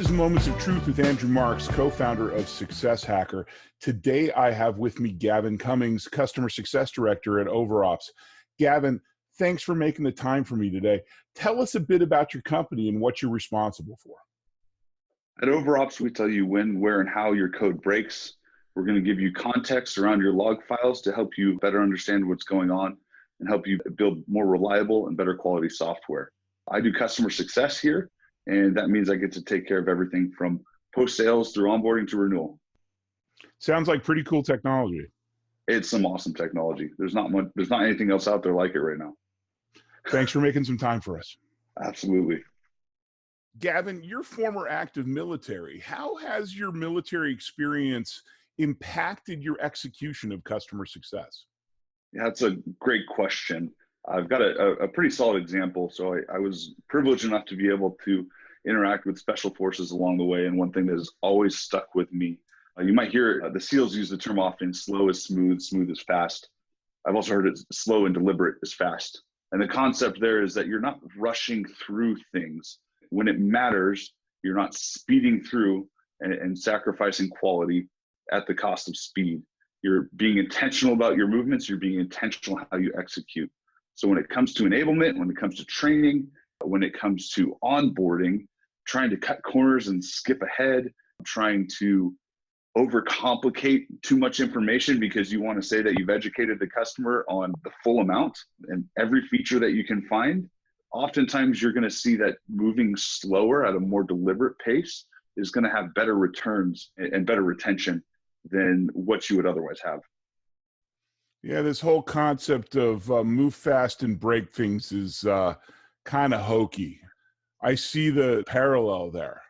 This is Moments of Truth with Andrew Marks, co-founder of Success Hacker. Today, I have with me Gavin Cummings, Customer Success Director at OverOps. Gavin, thanks for making the time for me today. Tell us a bit about your company and what you're responsible for. At OverOps, we tell you when, where, and how your code breaks. We're going to give you context around your log files to help you better understand what's going on and help you build more reliable and better quality software. I do customer success here, and that means I get to take care of everything from post-sales through onboarding to renewal. Sounds like pretty cool technology. It's some awesome technology. There's not anything else out there like it right now. Thanks for making some time for us. Absolutely. Gavin, you're former active military. How has your military experience impacted your execution of customer success? Yeah, that's a great question. I've got a pretty solid example. So I was privileged enough to be able to interact with special forces along the way. And one thing that has always stuck with me, you might hear the SEALs use the term often, slow is smooth, smooth is fast. I've also heard it slow and deliberate is fast. And the concept there is that you're not rushing through things. When it matters, you're not speeding through and sacrificing quality at the cost of speed. You're being intentional about your movements. You're being intentional how you execute. So when it comes to enablement, when it comes to training, when it comes to onboarding, trying to cut corners and skip ahead, trying to overcomplicate too much information because you want to say that you've educated the customer on the full amount and every feature that you can find, oftentimes you're going to see that moving slower at a more deliberate pace is going to have better returns and better retention than what you would otherwise have. Yeah, this whole concept of move fast and break things is kind of hokey. I see the parallel there.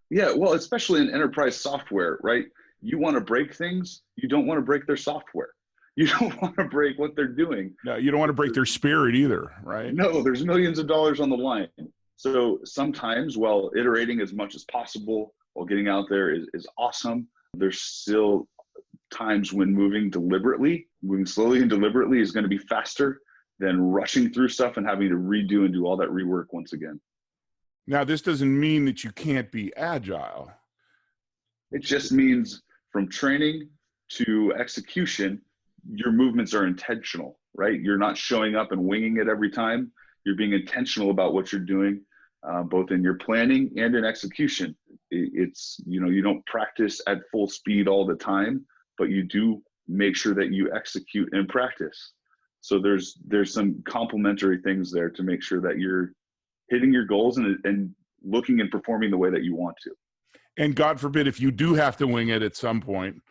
Yeah, well, especially in enterprise software, right? You want to break things. You don't want to break their software. You don't want to break what they're doing. No, you don't want to break their spirit either, right? No, there's millions of dollars on the line. So sometimes, while iterating as much as possible, while getting out there is awesome, there's still times when moving slowly and deliberately is going to be faster than rushing through stuff and having to redo and do all that rework once again. Now, this doesn't mean that you can't be agile. It just means from training to execution, your movements are intentional, right? You're not showing up and winging it every time. You're being intentional about what you're doing, both in your planning and in execution. It's, you don't practice at full speed all the time, but you do make sure that you execute in practice. So there's some complementary things there to make sure that you're hitting your goals and looking and performing the way that you want to. And God forbid, if you do have to wing it at some point,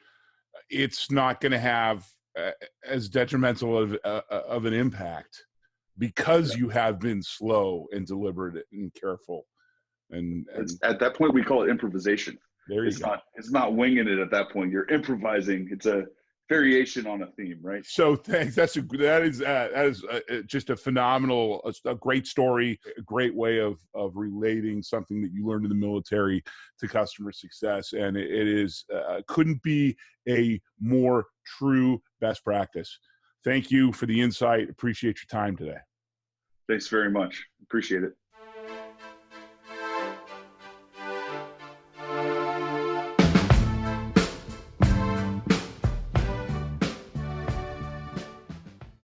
it's not going to have as detrimental of an impact because you have been slow and deliberate and careful. And at that point, we call it improvisation. There you go. It's not winging it at that point. You're improvising. It's a variation on a theme, right? So thanks. That is just a phenomenal, a great story, a great way of relating something that you learned in the military to customer success, and it is couldn't be a more true best practice. Thank you for the insight. Appreciate your time today. Thanks very much. Appreciate it.